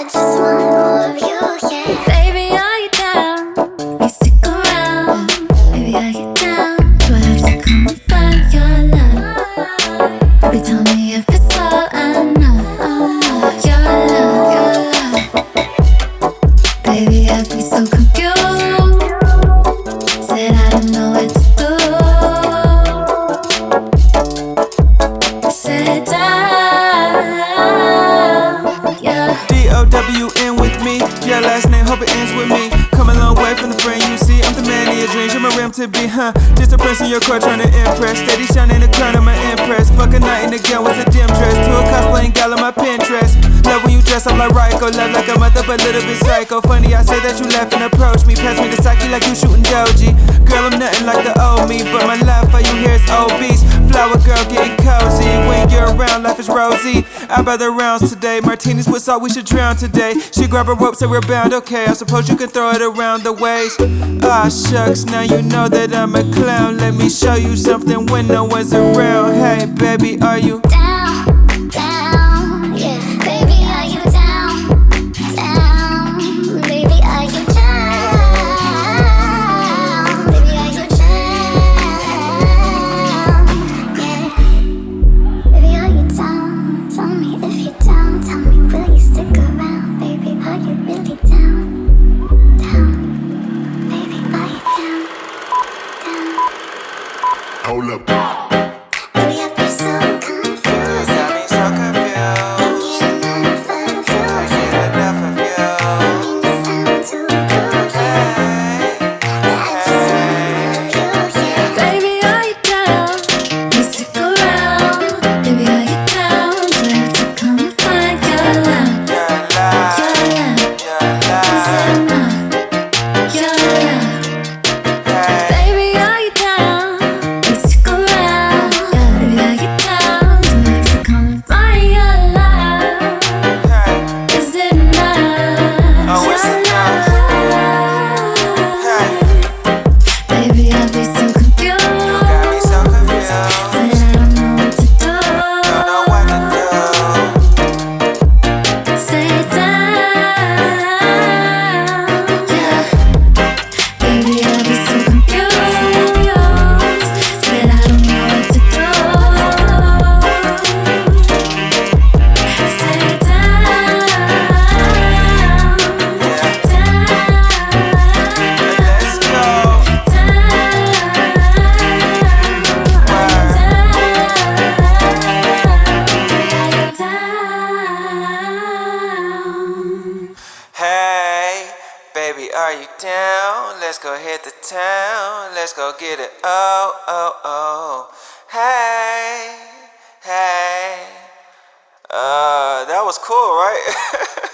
I just want more of you, yeah. Baby, are you down? We stick around. Baby, are you down? Do I have to come and find your love? Baby, tell me if it's all enough. Your love. Baby, I'd be so confused. Said I don't know what to do. Sit down, yeah. D-O-W-N with me, yeah, last name, hope it ends with me. Come a long way from the friend you see. I'm the man of your dreams, you're my rim to be, huh? Just a prince in your court trying to impress. Steady shining the crown of my impress. Fuck a night in the gun with a dim dress. To a cosplaying gal on my Pinterest. Love when you dress up like Ryko. Love like a mother but little bit psycho. Funny I say that you laugh and approach me. Pass me the Saki like you shooting Doji. Girl, I'm nothing like the old me, but my love for you here is obese. Flower girl getting cozy. When you're around, life is rosy. I buy the rounds today. Martinis with salt, we should drown today. She grab a rope, so we're bound, okay. I suppose you can throw it around the waist. Ah, shucks, now you know that I'm a clown. Let me show you something when no one's around. Hey, baby, are you down, down, yeah. Baby, are you down, down? Baby, are you down? Baby, are you down? Yeah. Baby, are you down? Tell me if you're down. Tell me, will you stick around? Baby, are you really down? Down. Baby, are you down? Down. Hold up. Baby, I've been so confused. got me so confused. Can't get enough of you. Get enough of you. You sound too good. I just want you, yeah. Baby, are you down? You stick around. Baby, are you down? Do I have to come and find your love? Your love, Your love. your Is it love. enough? Your love. Hey, Baby, are you down? You stick around. Baby, are you down? Do I have to come and find your love? hey, Is it enough? Oh, it's Your enough. Hey. love. Baby, I'll be so confused. got me so confused. Said I don't know what to do. Don't know what to do. Sit down, yeah. Baby, I'll be so confused. Said I don't know what to do. Sit down, Let's go. Hey, baby, are you down? Let's go hit the town. Let's go get it. Oh, oh, oh. Hey, hey. That was cool, right?